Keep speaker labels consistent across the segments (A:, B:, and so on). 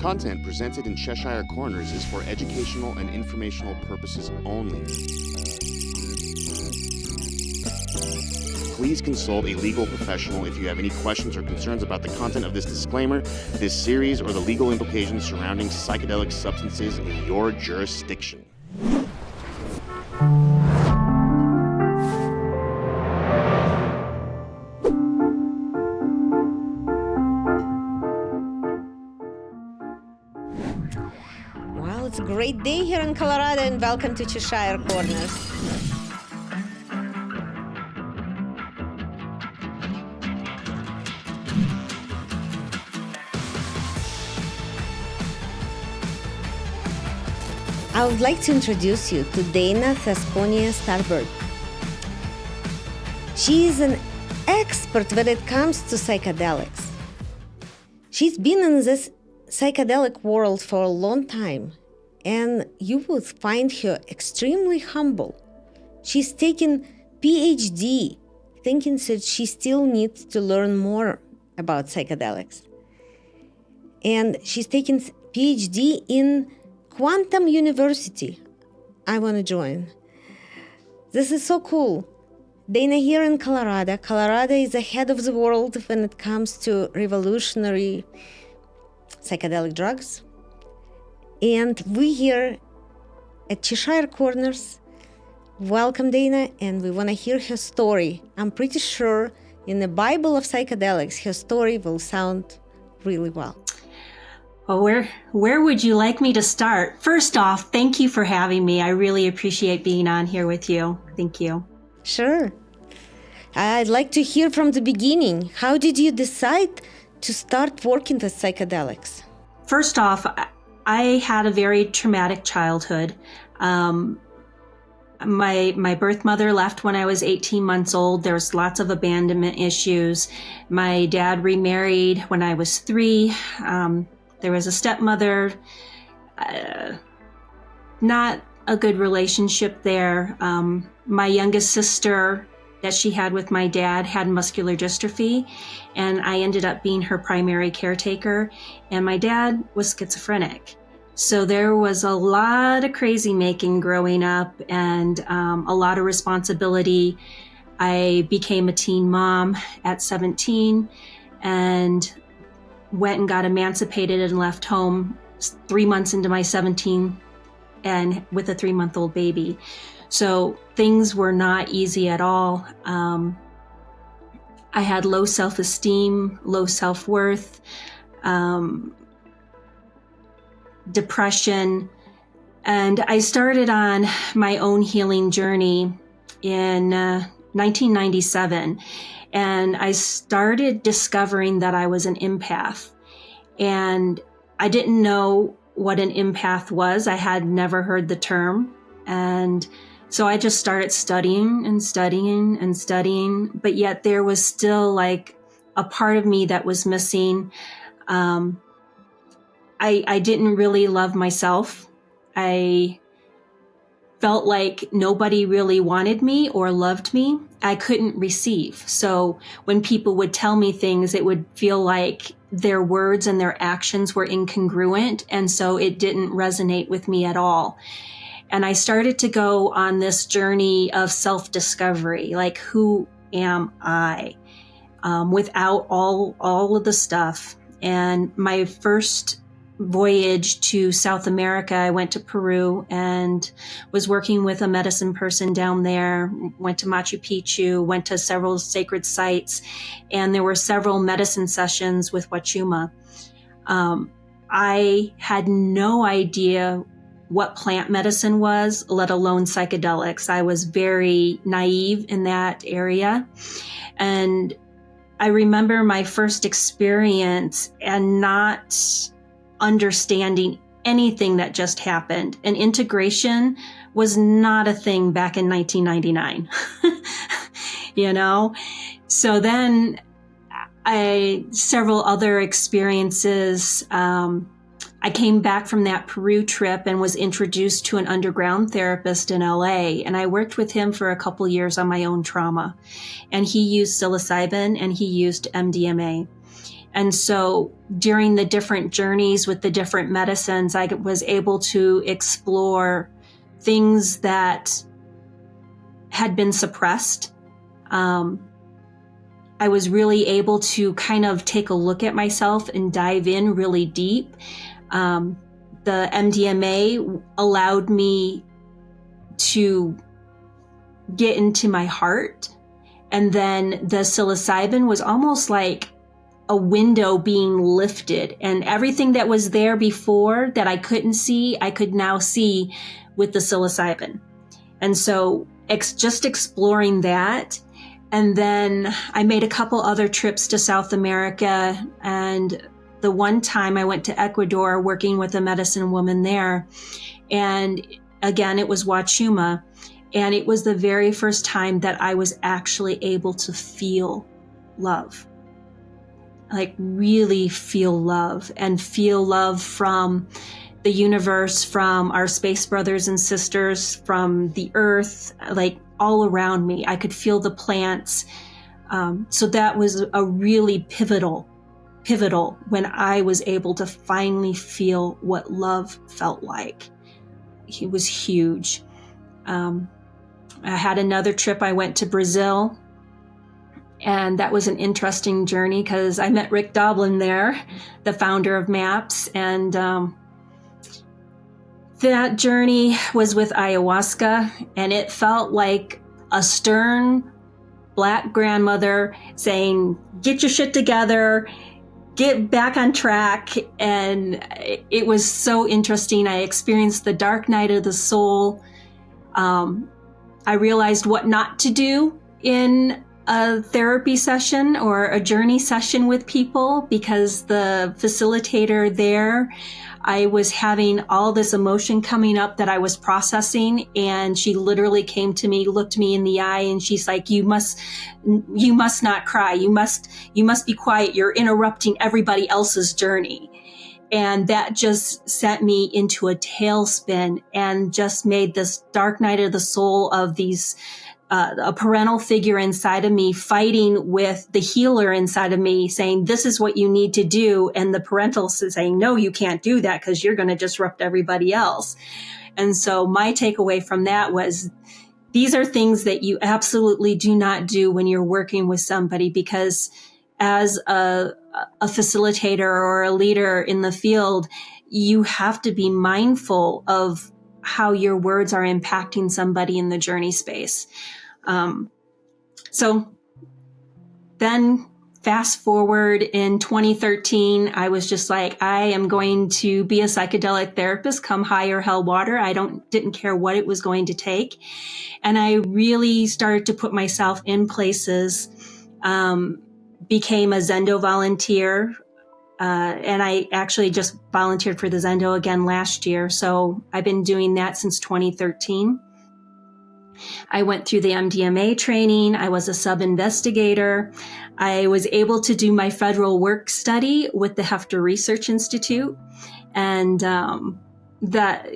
A: Content presented in Cheshire Corners is for educational and informational purposes only. Please consult a legal professional if you have any questions or concerns about the content of this disclaimer, this series, or the legal implications surrounding psychedelic substances in your jurisdiction.
B: Well, it's a great day here in Colorado, and welcome to Cheshire Corners. I would like to introduce you to Dana Tsyconyea Starbyrd. She is an expert when it comes to psychedelics. She's been in this psychedelic world for a long time, and you will find her extremely humble. She's taken PhD, thinking that she still needs to learn more about psychedelics. And she's taken PhD in Quantum University. I want to join. This is so cool. Dana here in Colorado. Colorado is ahead of the world when it comes to revolutionary psychedelic drugs. And we here at Cheshire Corners welcome Dana, and we want to hear her story. I'm pretty sure in the Bible of psychedelics, her story will sound really well.
C: Well, where would you like me to start? First off, thank you for having me. I really appreciate being on here with you. Thank you.
B: Sure. I'd like to hear from the beginning. How did you decide to start working with psychedelics?
C: First off, I had a very traumatic childhood. My birth mother left when I was 18 months old. There was lots of abandonment issues. My dad remarried when I was 3. There was a stepmother, not a good relationship there. My youngest sister that she had with my dad had muscular dystrophy, and I ended up being her primary caretaker, and my dad was schizophrenic. So there was a lot of crazy making growing up and a lot of responsibility. I became a teen mom at 17 and went and got emancipated and left home 3 months into my 17 and with a 3-month-old baby. So things were not easy at all. I had low self-esteem, low self-worth, depression, and I started on my own healing journey in 1997. And I started discovering that I was an empath. And I didn't know what an empath was. I had never heard the term. And so I just started studying and studying and studying. But yet there was still like a part of me that was missing. I didn't really love myself. I felt like nobody really wanted me or loved me. I couldn't receive. So when people would tell me things, it would feel like their words and their actions were incongruent. And so it didn't resonate with me at all. And I started to go on this journey of self-discovery, like who am I, without all of the stuff. And my first voyage to South America, I went to Peru and was working with a medicine person down there, went to Machu Picchu, went to several sacred sites, and there were several medicine sessions with Wachuma. I had no idea what plant medicine was, let alone psychedelics. I was very naive in that area. And I remember my first experience and not understanding anything that just happened. And integration was not a thing back in 1999, you know? So then several other experiences. I came back from that Peru trip and was introduced to an underground therapist in LA. And I worked with him for a couple years on my own trauma. And he used psilocybin and he used MDMA. And so during the different journeys with the different medicines, I was able to explore things that had been suppressed. I was really able to kind of take a look at myself and dive in really deep. The MDMA allowed me to get into my heart. And then the psilocybin was almost like a window being lifted, and everything that was there before that I couldn't see, I could now see with the psilocybin. And so just exploring that. And then I made a couple other trips to South America. And the one time I went to Ecuador working with a medicine woman there. And again, it was Wachuma. And it was the very first time that I was actually able to feel love. Like really feel love, and feel love from the universe, from our space brothers and sisters, from the earth, like all around me. I could feel the plants. So that was a really pivotal when I was able to finally feel what love felt like. It was huge. I had another trip. I went to Brazil, and that was an interesting journey because I met Rick Doblin there, the founder of MAPS. And that journey was with ayahuasca, and it felt like a stern Black grandmother saying, get your shit together, get back on track. And it was so interesting. I experienced the dark night of the soul. I realized what not to do in a therapy session or a journey session with people, because the facilitator there, I was having all this emotion coming up that I was processing, and she literally came to me, looked me in the eye, and she's like, you must not cry. You must be quiet. You're interrupting everybody else's journey. And that just set me into a tailspin and just made this dark night of the soul of these, a parental figure inside of me fighting with the healer inside of me saying, this is what you need to do. And the parental saying, no, you can't do that because you're going to disrupt everybody else. And so my takeaway from that was, these are things that you absolutely do not do when you're working with somebody, because as a facilitator or a leader in the field, you have to be mindful of how your words are impacting somebody in the journey space. So then fast forward in 2013, I was just like, I am going to be a psychedelic therapist, come high or hell water. I didn't care what it was going to take. And I really started to put myself in places, became a Zendo volunteer. And I actually just volunteered for the Zendo again last year. So I've been doing that since 2013. I went through the MDMA training. I was a sub-investigator. I was able to do my federal work study with the Hefter Research Institute. And that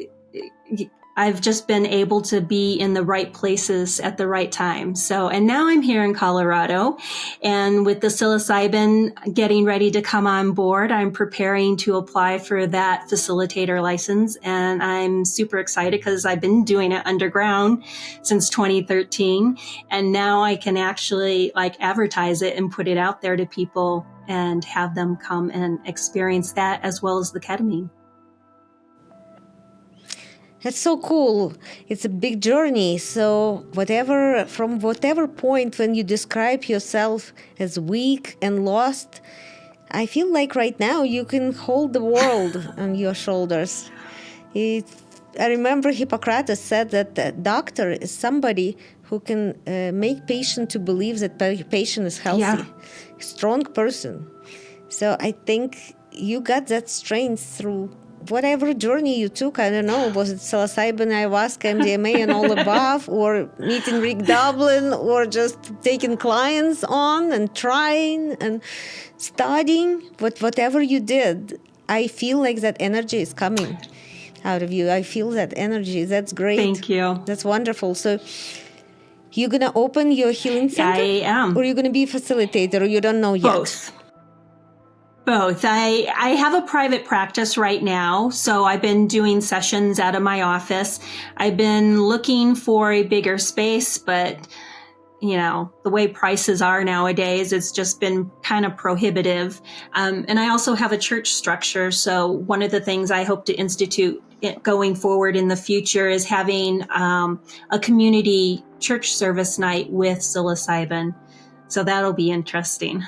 C: I've just been able to be in the right places at the right time. So, and now I'm here in Colorado, and with the psilocybin getting ready to come on board, I'm preparing to apply for that facilitator license. And I'm super excited because I've been doing it underground since 2013. And now I can actually advertise it and put it out there to people and have them come and experience that as well as the ketamine.
B: That's so cool. It's a big journey. So from whatever point when you describe yourself as weak and lost, I feel like right now you can hold the world on your shoulders. I remember Hippocrates said that the doctor is somebody who can make patient to believe that patient is healthy, strong person. So I think you got that strength through whatever journey you took. I don't know, was it psilocybin, ayahuasca, MDMA, and all above, or meeting Rick Doblin, or just taking clients on and trying and studying. But whatever you did, I feel like that energy is coming out of you. I feel that energy. That's great.
C: Thank you.
B: That's wonderful. So you're going to open your healing center?
C: I am.
B: Or you're going to be a facilitator, or you don't know yet?
C: Both. Both. I have a private practice right now, so I've been doing sessions out of my office. I've been looking for a bigger space, but the way prices are nowadays, it's just been kind of prohibitive. And I also have a church structure. So one of the things I hope to institute going forward in the future is having a community church service night with psilocybin. So that'll be interesting.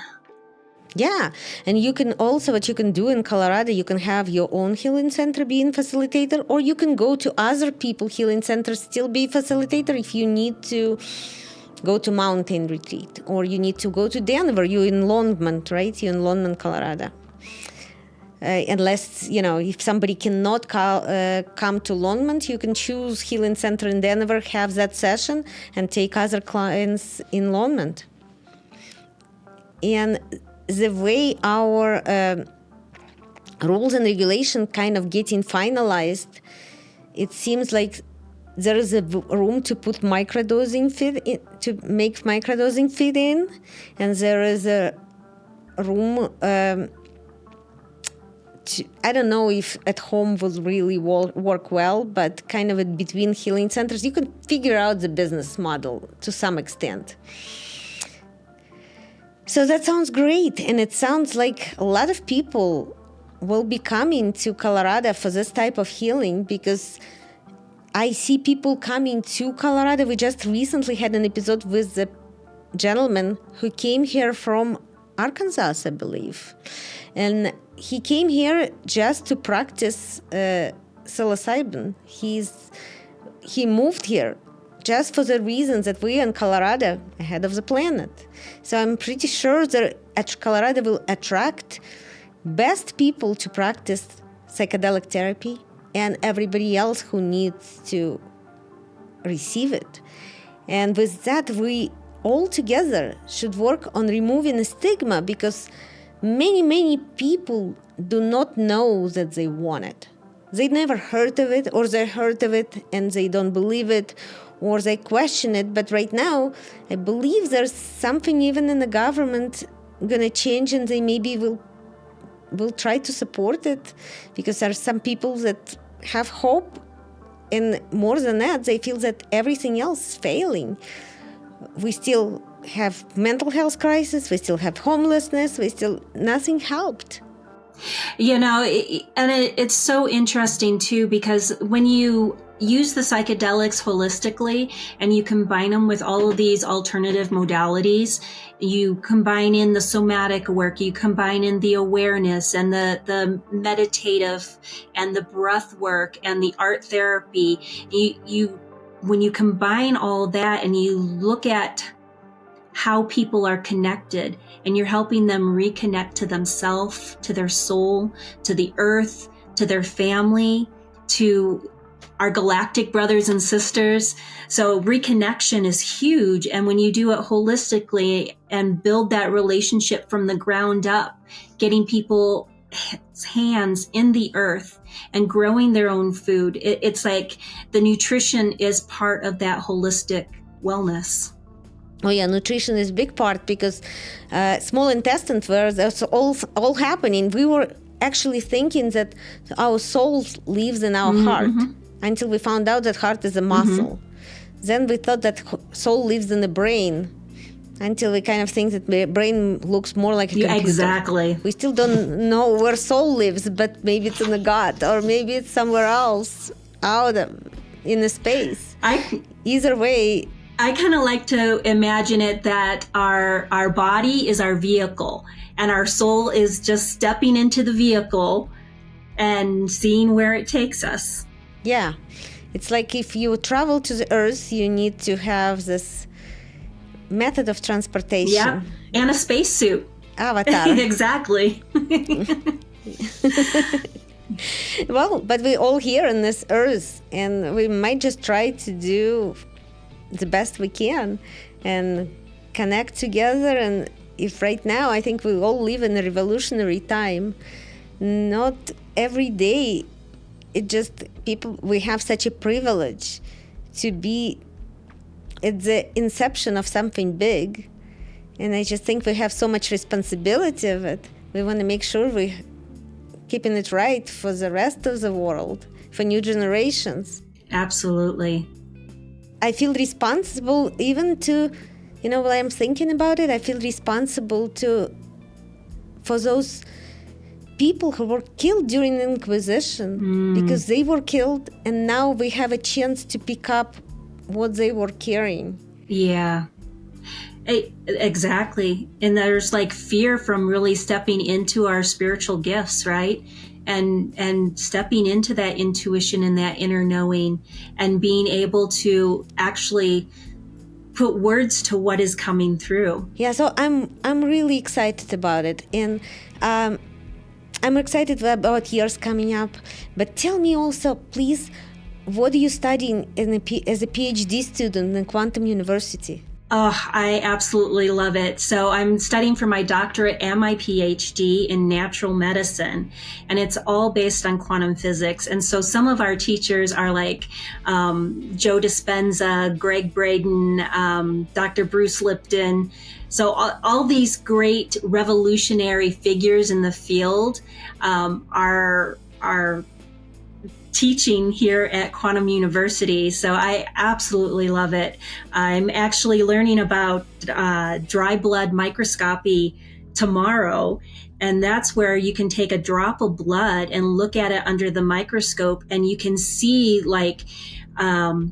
B: Yeah, and you can also, what you can do in Colorado, you can have your own healing center be a facilitator, or you can go to other people healing centers, still be a facilitator if you need to go to mountain retreat, or you need to go to Denver. You're in Longmont, right? You're in Longmont, Colorado. Unless, if somebody cannot come to Longmont, you can choose healing center in Denver, have that session, and take other clients in Longmont. And the way our rules and regulation kind of getting finalized, it seems like there is a room to put microdosing to make microdosing fit in, and there is a room I don't know if at home will really work well, but kind of in between healing centers, you can figure out the business model to some extent. So that sounds great, and it sounds like a lot of people will be coming to Colorado for this type of healing, because I see people coming to Colorado. We just recently had an episode with the gentleman who came here from Arkansas, I believe. And he came here just to practice psilocybin. He moved here just for the reason that we in Colorado ahead of the planet. So I'm pretty sure that Colorado will attract best people to practice psychedelic therapy and everybody else who needs to receive it. And with that, we all together should work on removing the stigma, because many people do not know that they want it. They never heard of it, or they heard of it and they don't believe it, or they question it. But right now, I believe there's something even in the government going to change, and they maybe will try to support it, because there are some people that have hope, and more than that, they feel that everything else is failing. We still have mental health crisis, we still have homelessness, nothing helped.
C: It's so interesting too, because when you use the psychedelics holistically and you combine them with all of these alternative modalities, you combine in the somatic work, you combine in the awareness and the meditative and the breath work and the art therapy, when you combine all that and you look at how people are connected, and you're helping them reconnect to themselves, to their soul, to the earth, to their family, to our galactic brothers and sisters. So reconnection is huge. And when you do it holistically and build that relationship from the ground up, getting people's hands in the earth and growing their own food, it's like the nutrition is part of that holistic wellness.
B: Oh yeah, nutrition is a big part, because small intestine, where that's all happening. We were actually thinking that our soul lives in our heart, until we found out that heart is a muscle. Then we thought that soul lives in the brain, until we kind of think that the brain looks more like a computer.
C: Exactly.
B: We still don't know where soul lives, but maybe it's in the gut, or maybe it's somewhere else out in the space. Either way,
C: I kind of like to imagine it that our body is our vehicle, and our soul is just stepping into the vehicle and seeing where it takes us.
B: Yeah. It's like if you travel to the earth, you need to have this method of transportation.
C: Yeah, and a spacesuit.
B: Avatar.
C: Exactly.
B: Well, but we're all here on this earth, and we might just try to do the best we can and connect together. And if right now, I think we all live in a revolutionary time, not every day, we have such a privilege to be at the inception of something big. And I just think we have so much responsibility of it, We want to make sure we're keeping it right for the rest of the world, for new generations.
C: Absolutely.
B: I feel responsible even to, while I'm thinking about it, I feel responsible for those people who were killed during the Inquisition, because they were killed, and now we have a chance to pick up what they were carrying.
C: Yeah. Exactly. And there's like fear from really stepping into our spiritual gifts, right? And stepping into that intuition and that inner knowing, and being able to actually put words to what is coming through.
B: Yeah, so I'm really excited about it, and I'm excited about years coming up. But tell me also, please, what are you studying as a PhD student in Quantum University?
C: Oh, I absolutely love it. So I'm studying for my doctorate and my PhD in natural medicine, and it's all based on quantum physics. And so some of our teachers are like Joe Dispenza, Greg Braden, Dr. Bruce Lipton. So all these great revolutionary figures in the field are teaching here at Quantum University. So I absolutely love it. I'm actually learning about dry blood microscopy tomorrow. And that's where you can take a drop of blood and look at it under the microscope, and you can see like 20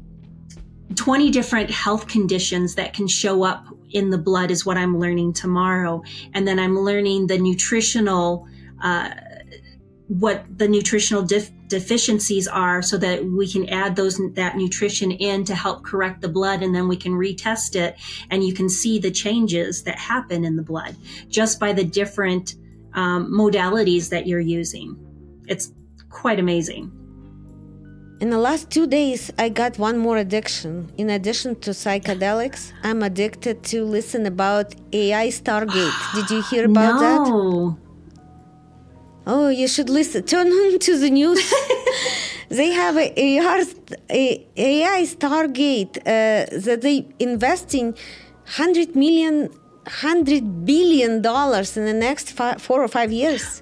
C: different health conditions that can show up in the blood is what I'm learning tomorrow. And then I'm learning the nutritional what the nutritional deficiencies are, so that we can add that nutrition in to help correct the blood, and then we can retest it, and you can see the changes that happen in the blood just by the different modalities that you're using. It's quite amazing.
B: In the last 2 days, I got one more addiction. In addition to psychedelics, I'm addicted to listen about AI Stargate. Did you hear about that?
C: No.
B: Oh, you should listen. Turn on to the news. They have a AI Stargate that they investing $100 billion in the next 4 or 5 years,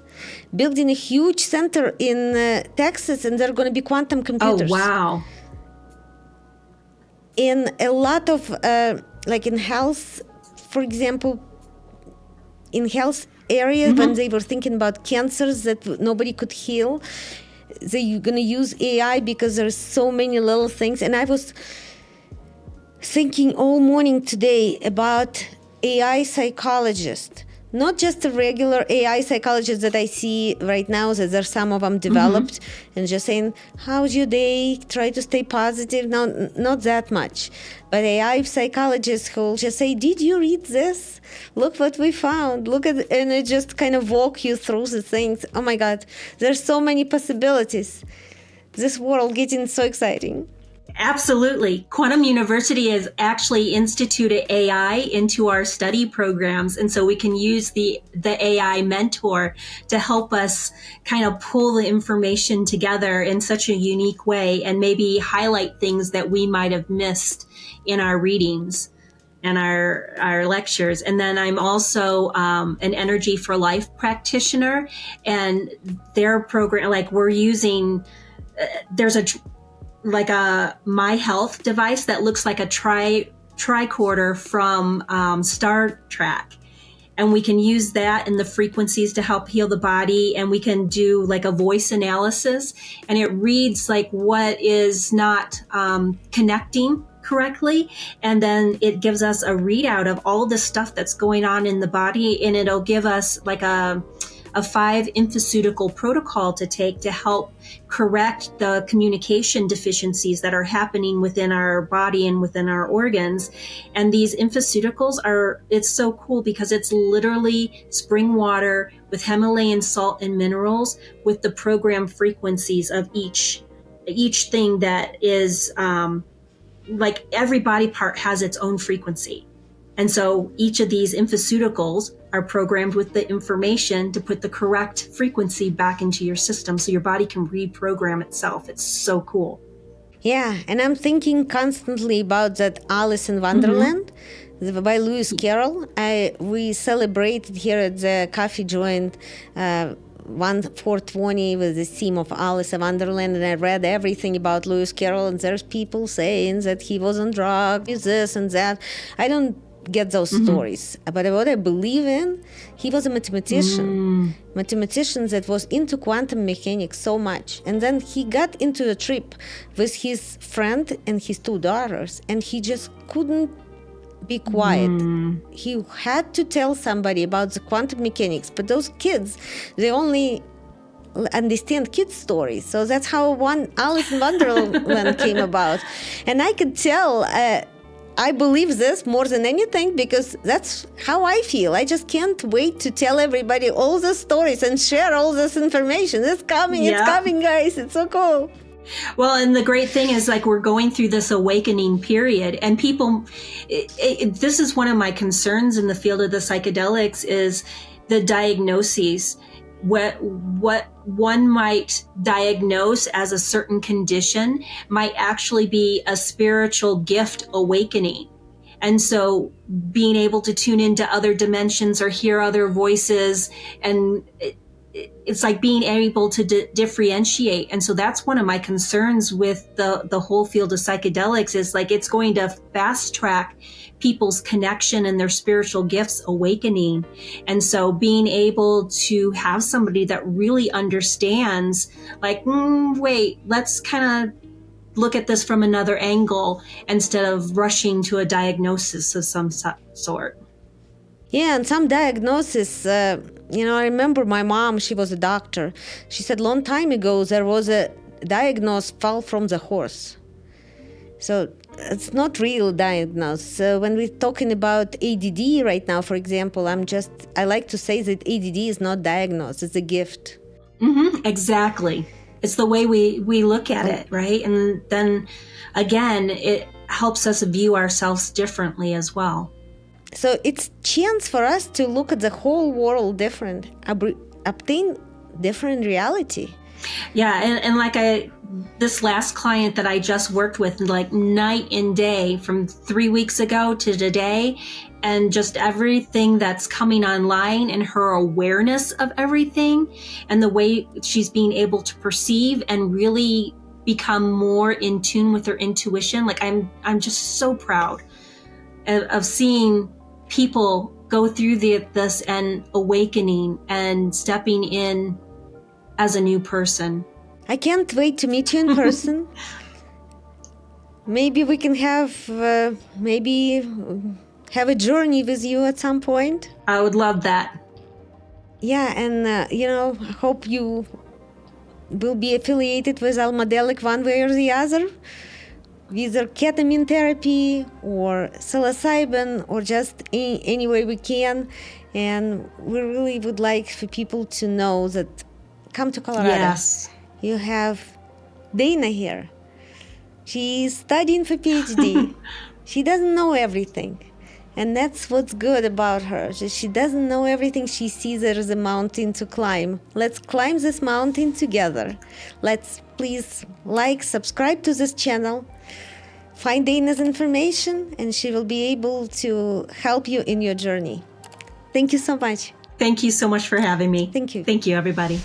B: building a huge center in Texas, and they're going to be quantum computers.
C: Oh, wow.
B: In a lot of, like in health, for example, in health areas, when they were thinking about cancers that nobody could heal, they're going to use AI because there's so many little things. And I was thinking all morning today about AI psychologists, not just the regular AI psychologists that I see right now, that there's some of them developed, and just saying, how's your day? Try to stay positive. No, not that much. But AI psychologists who will just say, did you read this? Look what we found. Look at, and it just kind of walk you through the things. Oh my God, there's so many possibilities. This world getting so exciting.
C: Absolutely. Quantum University has actually instituted AI into our study programs. And so we can use the AI mentor to help us kind of pull the information together in such a unique way, and maybe highlight things that we might have missed in our readings and our lectures. And then I'm also an Energy for Life practitioner, and their program, like we're using, there's a My Health device that looks like a tricorder from Star Trek. And we can use that and the frequencies to help heal the body. And we can do like a voice analysis, and it reads like what is not connecting correctly. And then it gives us a readout of all the stuff that's going on in the body. And it'll give us like a 5 infoceutical protocol to take to help correct the communication deficiencies that are happening within our body and within our organs. And these infoceuticals it's so cool because it's literally spring water with Himalayan salt and minerals with the program frequencies of each thing that is, like every body part has its own frequency. And so each of these infoceuticals are programmed with the information to put the correct frequency back into your system so your body can reprogram itself. It's so cool.
B: Yeah, and I'm thinking constantly about that Alice in Wonderland by Lewis Carroll. We celebrated here at the coffee joint 420 with the theme of Alice in Wonderland, and I read everything about Lewis Carroll, and there's people saying that he was on drugs, this and that. I don't get those stories, but what I believe in, he was a mathematician that was into quantum mechanics so much, and then he got into a trip with his friend and his two daughters, and he just couldn't be quiet. He had to tell somebody about the quantum mechanics, but those kids, they only understand kids' stories. So that's how one Alice in Wonderland came about. And I could tell I believe this more than anything because that's how I feel. I just can't wait to tell everybody all the stories and share all this information. It's coming, guys. It's so cool.
C: Well, and the great thing is, like, we're going through this awakening period, and people, this is one of my concerns in the field of the psychedelics is the diagnoses. What one might diagnose as a certain condition might actually be a spiritual gift awakening. And so being able to tune into other dimensions or hear other voices, and it's like being able to differentiate. And so that's one of my concerns with the whole field of psychedelics is like it's going to fast track people's connection and their spiritual gifts awakening. And so being able to have somebody that really understands like, wait, let's kind of look at this from another angle instead of rushing to a diagnosis of some sort.
B: Yeah, and some diagnosis, I remember my mom, she was a doctor. She said long time ago there was a diagnosis fall from the horse. So it's not real diagnosis. When we're talking about ADD right now, for example, I like to say that ADD is not diagnosed, it's a gift.
C: Exactly. It's the way we look at it, right? And then again, it helps us view ourselves differently as well.
B: So it's chance for us to look at the whole world different, obtain different reality.
C: Yeah, and like this last client that I just worked with, like night and day from 3 weeks ago to today, and just everything that's coming online and her awareness of everything and the way she's being able to perceive and really become more in tune with her intuition. Like I'm just so proud of seeing people go through this and awakening and stepping in as a new person.
B: I can't wait to meet you in person. Maybe we can have a journey with you at some point.
C: I would love that.
B: Yeah, and I hope you will be affiliated with Almadelic one way or the other. Either ketamine therapy or psilocybin or just any way we can. And we really would like for people to know that come to Colorado.
C: Yes.
B: You have Dana here. She's studying for PhD. She doesn't know everything. And that's what's good about her. She doesn't know everything. She sees there is a mountain to climb. Let's climb this mountain together. Let's please subscribe to this channel. Find Dana's information, and she will be able to help you in your journey. Thank you so much.
C: Thank you so much for having me.
B: Thank you.
C: Thank you, everybody.